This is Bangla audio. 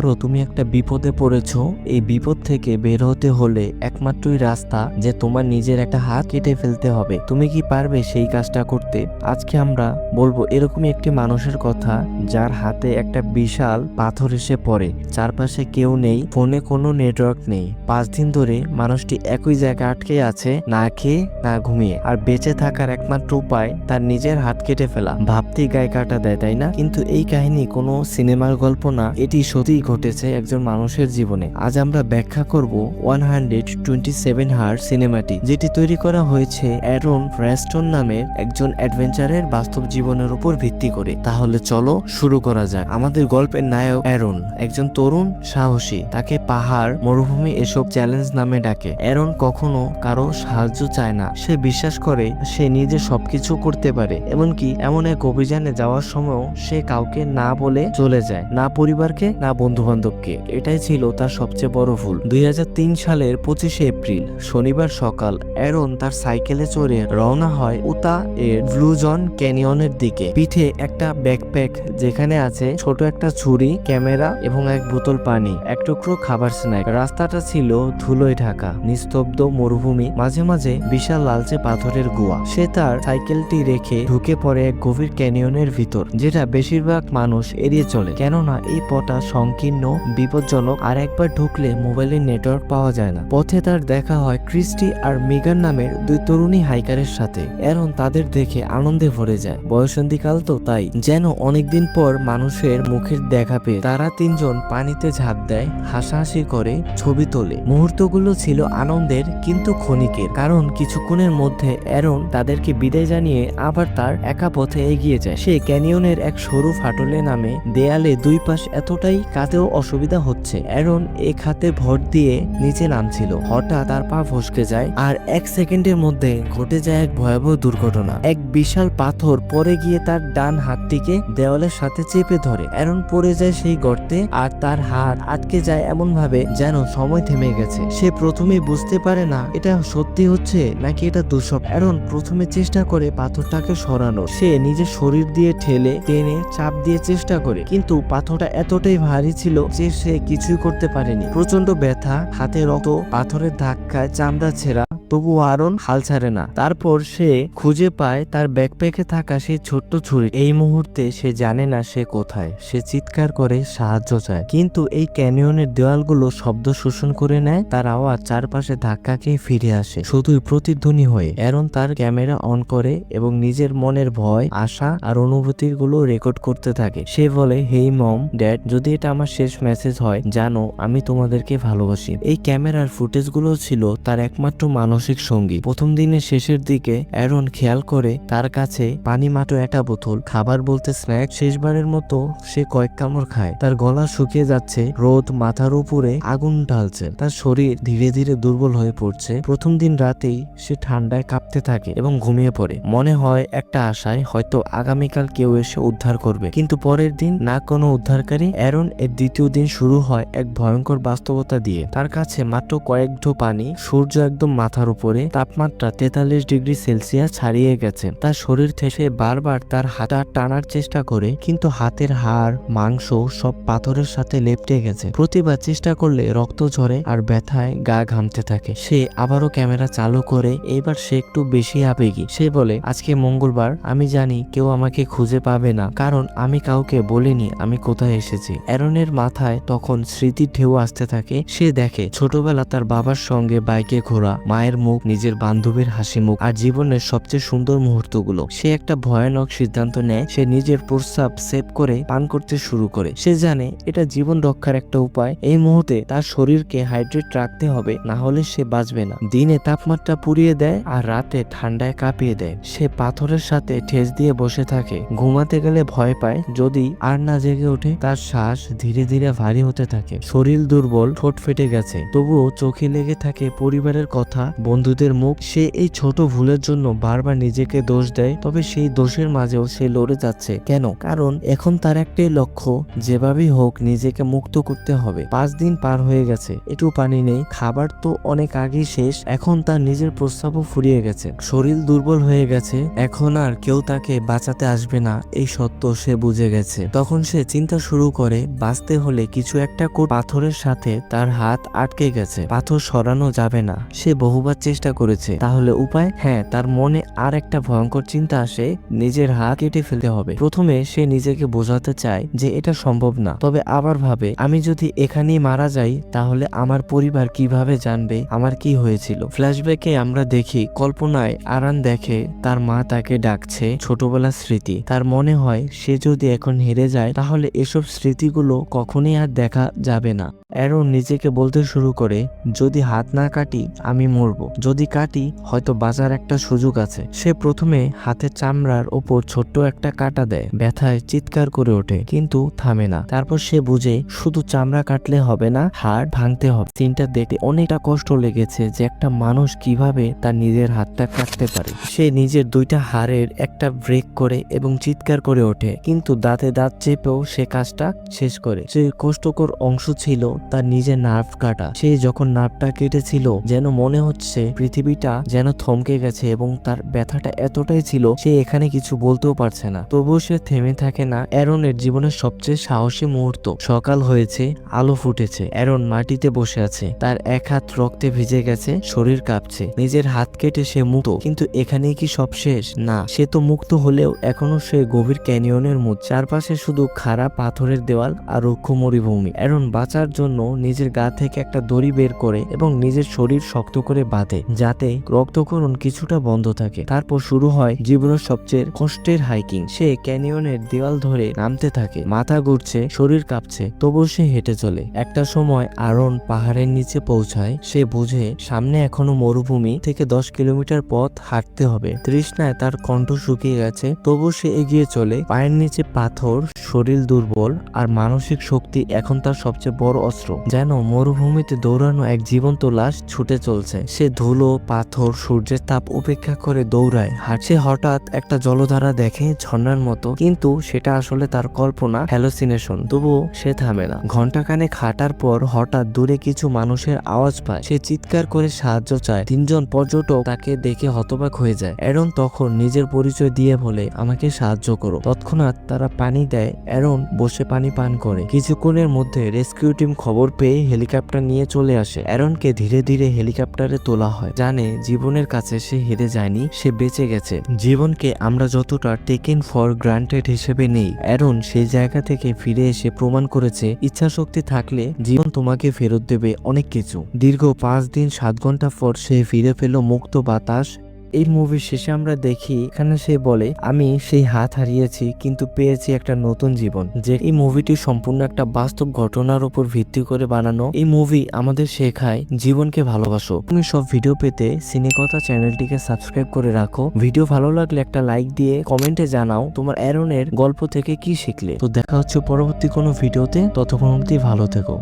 ধরো তুমি একটা বিপদে পড়েছো। এই বিপদ থেকে বের হতে হলে একমাত্রই রাস্তা যে তোমার নিজের একটা হাত কেটে ফেলতে হবে। তুমি কি পারবে সেই কাজটা করতে? আজকে আমরা বলবো এরকমই একটি মানুষের কথা, যার হাতে একটা বিশাল পাথর এসে পড়ে। চারপাশে কেউ নেই, ফোনে কোনো নেটওয়ার্ক নেই। 5 দিন ধরে মানুষটি একই জায়গায় আটকে আছে, না খেয়ে না ঘুমিয়ে। আর বেঁচে থাকার একমাত্র উপায় তার নিজের হাত কেটে ফেলা। ভাবতেই গায়ে কাটা দেয়, তাই না? কিন্তু এই কাহিনী কোনো সিনেমার গল্প না, এটি সত্যিই ঘটেছে একজন মানুষের জীবনে। আজ আমরা ব্যাখ্যা করব 127 হার্স সিনেমাটি, যেটি তৈরি করা হয়েছে অ্যারন প্রেস্টন নামের একজন অ্যাডভেঞ্চারের বাস্তব জীবনের উপর ভিত্তি করে। তাহলে চলো শুরু করা যাক। আমাদের গল্পের নায়ক অ্যারন একজন তরুণ সাহসী। তাকে পাহাড়, মরুভূমি এসব চ্যালেঞ্জ নামে ডাকে। অ্যারন কখনো কারো সাহায্য চায় না। সে বিশ্বাস করে সে নিজে সবকিছু করতে পারে। এমনকি এমন এক অভিযানে যাওয়ার সময়ও সে কাউকে না বলে চলে যায়, না পরিবারকে না বন্ধু বান্ধবকে। এটাই ছিল তার সবচেয়ে বড় ভুল। 2003 সালের 25শে এপ্রিল শনিবার সকাল অ্যারন তার সাইকেলে চড়ে রওনা হয় উতা এর ব্লু জন ক্যানিয়নের দিকে। পিঠে একটা ব্যাকপ্যাক, যেখানে আছে ছোট একটা ছুরি, ক্যামেরা এবং এক বোতল পানি, এক টুকরো খাবার স্ন্যাক। রাস্তাটা ছিল ধুলোয় ঢাকা, নিস্তব্ধ মরুভূমি, মাঝে মাঝে বিশাল লালচে পাথরের গুহা। সে তার সাইকেলটি রেখে ঢুকে পড়ে এক গভীর ক্যানিয়নের ভিতর, যেটা বেশিরভাগ মানুষ এড়িয়ে চলে, কেননা এই পথটা সংকীর্ণ, বিপজ্জনক, আর একবার ঢুকলে মোবাইলের নেটওয়ার্ক পাওয়া যায় না। পথে তার দেখা হয় ক্রিস্টি আর মেগান নামের দুই তরুণী হাইকারের সাথে। এরন তাদের দেখে আনন্দে ভরে যায়। বয়সন্ধিকাল তো, তাই যেন অনেকদিন পর মানুষের মুখের দেখা পেয়ে তারা তিনজন পানিতে ঝাঁপ দেয়, হাসাহাসি করে, ছবি তোলে। মুহূর্তগুলো ছিল আনন্দের কিন্তু ক্ষণিকের, কারণ কিছুক্ষণের মধ্যে এরন তাদেরকে বিদায় জানিয়ে আবার তার একা পথে এগিয়ে যায়। সে ক্যানিয়নের এক সরু ফাটলে নামে। দেয়ালে দুই পাশ এতটাই কাতেও অসুবিধা হচ্ছে। এরন এক হাতে ভর দিয়ে নিচে নামছিল। হঠাৎ তার পা ফসকে যায়, আর 1 সেকেন্ডের মধ্যে ঘটে যায় এক ভয়াবহ দুর্ঘটনা। এক বিশাল পাথর পড়ে গিয়ে তার ডান হাতটিকে দেওয়ালের সাথে চেপে ধরে। এরন পড়ে যায় সেই গর্তে, আর তার হাত আটকে যায় এমন ভাবে যেন সময় থেমে গেছে। সে প্রথমেই বুঝতে পারে না এটা সত্যি হচ্ছে নাকি এটা দুঃস্বপ্ন। এরন প্রথমে চেষ্টা করে পাথরটাকে সরানোর। সে নিজের শরীর দিয়ে ঠেলে টেনে চাপ দিয়ে চেষ্টা করে, কিন্তু পাথরটা এতটাই ভারী ছিল যে সে কিছুই করতে পারেনি। প্রচন্ড ব্যথা, হাতে রক্ত, পাথরের ধাক্কায় চামড়া ছেঁড়া, তবু আরন হাল ছাড়ে না। তারপর সে খুঁজে পায় তার ব্যাকপ্যাকে থাকা সেই ছোট্ট ছুরি। এই মুহূর্তে সে জানে না সে কোথায়। সে চিৎকার করে সাহায্য চায়, কিন্তু এই ক্যানিয়নের দেওয়ালগুলো শব্দ শোষণ করে নেয়। তার আওয়াজ চারপাশে ধাক্কা খেয়ে ফিরে আসে, শুধুই প্রতিধ্বনি হয়ে। এরন তার ক্যামেরা অন করে এবং নিজের মনের ভয়, আশা আর অনুভূতিগুলো রেকর্ড করতে থাকে। সে বলে, হেই মম, ড্যাড, যদি এটা আমার শেষ মেসেজ হয়, জানো আমি তোমাদেরকে ভালোবাসি। এই ক্যামেরার ফুটেজগুলো ছিল তার একমাত্র মানসিক সঙ্গী। প্রথম দিনের শেষের দিকে এরন খেয়াল করে তার কাছে পানি মাত্র একটা বোতল, খাবার বলতে স্ন্যাক। শেষবারের মতো সে কয়েক কামড় খায়। তার গলা শুকিয়ে যাচ্ছে, রোদ মাথার উপরে আগুন ঢালছে, তার শরীর ধীরে ধীরে দুর্বল হয়ে পড়ছে। প্রথম দিন রাতেই সে ঠান্ডায় কাঁপতে থাকে এবং ঘুমিয়ে পড়ে। মনে হয় একটা আশায় হয়তো আগামীকাল কেউ এসে উদ্ধার করবে, কিন্তু পরের দিন না কোনো উদ্ধারকারী। এরন এর দ্বিতীয় দিন শুরু হয় এক ভয়ঙ্কর বাস্তবতা দিয়ে। তার কাছে মাত্র কয়েক ঢো পানি, সূর্য একদম মাথার উপরে, তাপমাত্রা 43 ডিগ্রি সেলসিয়াস ছাড়িয়ে গেছে। তার শরীর থেকে বারবার তার হাত টানার চেষ্টা করে, কিন্তু হাতের হাড়, মাংস সব পাথরের সাথে লেপ্টে গেছে। প্রতিবার চেষ্টা করলে রক্ত ঝরে আর ব্যথায় গা ঘামতে থাকে। সে আবারও ক্যামেরা চালু করে, এবার সে একটু বেশি আবেগী। সে বলে, আজকে মঙ্গলবার, আমি জানি কেউ আমাকে খুঁজে পাবে না, কারণ আমি কাউকে বলিনি আমি কোথায় এসেছি। এরনের মাথায় তখন স্মৃতির ঢেউ আসতে থাকে। সে দেখে ছোটবেলা তার বাবার সঙ্গে বাইকে ঘোরা, মায়ের মুখ, নিজের বান্ধবীর হাসি মুখ, আর জীবনের সবচেয়ে সুন্দর মুহূর্তগুলো। সে একটা ভয়ানক সিদ্ধান্ত নেয়। সে নিজের প্রস্রাব সেভ করে পান করতে শুরু করে। সে জানে এটা জীবন রক্ষার একটা উপায়। এই মুহূর্তে তার শরীরকে হাইড্রেট রাখতে হবে, না হলে সে বাঁচবে না। দিনে তাপমাত্রা পুড়িয়ে দেয় আর রাতে ঠান্ডায় কাঁপিয়ে দেয়। সে পাথরের সাথে ঠেস দিয়ে বসে থাকে। ঘুমাতে গেলে ভয় পায় যদি আর না জেগে ওঠে। তার শ্বাস ধীরে ধীরে ভারী হতে থাকে, শরীর দুর্বল, ঠোঁট ফেটে গেছে, তবুও চোখে লেগে থাকে পরিবারের কথা, বন্ধুদের মুখ। সে এই ছোট ভুলের জন্য বারবার নিজেকে দোষ দেয়, তবে সেই দোষের মাঝেও সে লড়ে যাচ্ছে। কেন? কারণ এখন তার একটাই লক্ষ্য, যেভাবেই হোক নিজেকে মুক্ত করতে হবে। 5 দিন পার হয়ে গেছে, একটু পানি নেই, খাবার তো অনেক আগেই শেষ। এখন তার নিজের প্রস্রাবও ফুরিয়ে গেছে, শরীর দুর্বল হয়ে গেছে। এখন আর কেউ তাকে বাঁচাতে আসবে না, এই সত্য সে বুঝে গেছে। তখন সে চিন্তা শুরু করে, বাঁচতে হলে কিছু একটা পাথরের সাথে তার হাত আটকে গেছে, পাথর সরানো যাবে না। সে বহুবার চেষ্টা করেছে, তাহলে উপায়? হ্যাঁ, তার মনে আর একটা ভয়ঙ্কর চিন্তা আসে, নিজের হাত কেটে ফেলতে হবে। প্রথমে সে নিজেকে বোঝাতে চায় যে এটা সম্ভব না, তবে আবার ভাবে, আমি যদি এখানেই মারা যাই তাহলে আমার পরিবার কিভাবে জানবে আমার কি হয়েছিল। ফ্ল্যাশব্যাকে আমরা দেখি, কল্পনায় আরান দেখে তার মা তাকে ডাকছে, ছোটবেলার স্মৃতি। তার মনে হয় সে যদি এখন হেরে যায় তাহলে এসব স্মৃতিগুলো কখনোই আর দেখা যাবে না। অ্যারন নিজেকে বলতে শুরু করে, যদি হাত না কাটি আমি মরবো, যদি কাটি হয়তো বাঁচার একটা সুযোগ আছে। সে প্রথমে হাতের চামড়ার ওপর ছোট্ট একটা কাটা দেয়, ব্যথায় চিৎকার করে ওঠে কিন্তু থামে না। তারপর সে বুঝে শুধু চামড়া কাটলে হবে না, হাড় ভাঙতে হবে। সিনটা দেখতে অনেকটা কষ্ট লেগেছে যে একটা মানুষ কিভাবে তার নিজের হাতটা কাটতে পারে। সে নিজের 2টা হাড়ের একটা ব্রেক করে এবং চিৎকার করে ওঠে, কিন্তু দাঁতে দাঁত চেপেও সে কাজটা শেষ করে। যে কষ্টকর অংশ ছিল তার নিজের নার্ভ কাটা। সে যখন নার্ভটা কেটেছিল যেন মনে হচ্ছে পৃথিবীটা যেন থমকে গেছে এবং তার ব্যথাটা এতটাই ছিল সে এখানে কিছু বলতেও পারছে না। তবুও সে থেমে থাকে না। অ্যারনের জীবনের সবচেয়ে সাহসী মুহূর্ত। সকাল হয়েছে, আলো ফুটেছে, অ্যারন মাটিতে বসে আছে, তার এক হাত রক্তে ভিজে গেছে, শরীর কাঁপছে। নিজের হাত কেটে সে মুক্ত, কিন্তু এখানেই কি সব শেষ? না, সে তো মুক্ত হলেও এখনো সে গভীর ক্যানিয়নের মধ্যে। চারপাশে শুধু খাড়া পাথরের দেওয়াল আর রুক্ষ মরুভূমি। অ্যারন বাঁচার জন্য নিজের গা থেকে একটা দড়ি বের করে এবং নিজের শরীর শক্ত করে বাঁধে, যাতে রক্তক্ষরণ কিছুটা বন্ধ থাকে। তারপর শুরু হয় জীবনের সবচেয়ে কষ্টের হাইকিং। সে ক্যানিয়নের দেওয়াল ধরে নামতে থাকে, মাথা ঘুরছে, শরীর কাঁপছে, তবুও সে হেঁটে চলে। একটা সময় অ্যারন পাহাড়ের নিচে পৌঁছায়। সে বুঝে সামনে এখনো মরুভূমি থেকে 10 কিলোমিটার পথ হাঁটতে হবে। তৃষ্ণায় তার কণ্ঠ শুকিয়ে গেছে, তবু সে এগিয়ে চলে। পায়ের নিচে পাথর, শরীর দুর্বল, আর মানসিক শক্তি এখন তার সবচেয়ে বড় অস্ত্র। যেন মরুভূমিতে দৌড়ানো এক জীবন্ত লাশ ছুটে চলছে। সে ধুলো, পাথর, সূর্যের তাপ উপেক্ষা করে দৌড়ায়। হাঁটছে, হঠাৎ একটা জলধারা দেখে, ঝর্ণার মতো, কিন্তু সেটা আসলে তার কল্পনা, হ্যালোসিনেশন। তবুও সে থামে না। ঘন্টাখানেক হাঁটার পর হঠাৎ দূরে কিছু মানুষের আওয়াজ পায়। সে চিৎকার করে সাহায্য চায়। 3 জন পর্যটক তাকে দেখে হতবাক হয়ে যায়। অ্যারন তখন নিজের পরিচয় দিয়ে বলে, আমাকে সাহায্য করো। তৎক্ষণাৎ তারা পানি দেয়। অ্যারন বসে পানি পান করে। কিছুক্ষণের মধ্যে রেস্কিউ টিম খবর পেয়ে হেলিকপ্টার নিয়ে চলে আসে। অ্যারনকে ধীরে ধীরে হেলিকপ্টারে তোলা হয়। জানে জীবনের কাছে সে হেরে যায়নি, সে বেঁচে গেছে। জীবনকে আমরা যতটা টেকেন ফর গ্রান্টেড হিসেবে নেই, অ্যারন সেই জায়গা থেকে ফিরে এসে প্রমাণ করেছে ইচ্ছাশক্তি থাকলে জীবন তোমাকে ফেরত দেবে অনেক কিছু। দীর্ঘ 5 দিন 7 ঘন্টা পর সে ফিরে পেল মুক্ত বাতাস। এই মুভির শেষে আমরা দেখি এখানে সে বলে, আমি সেই হাত হারিয়েছি কিন্তু পেয়েছি একটা নতুন জীবন। যে এই মুভিটি সম্পূর্ণ একটা বাস্তব ঘটনার উপর ভিত্তি করে বানানো। এই মুভি আমাদের শেখায় জীবনকে ভালোবাসো। তুমি সব ভিডিও পেতে সিনেকথা চ্যানেলটিকে সাবস্ক্রাইব করে রাখো। ভিডিও ভালো লাগলে একটা লাইক দিয়ে কমেন্টে জানাও তোমার অ্যারনের গল্প থেকে কি শিখলে। তো দেখা হচ্ছে পরবর্তী কোনো ভিডিওতে, ততক্ষণ অবধি ভালো থেকো।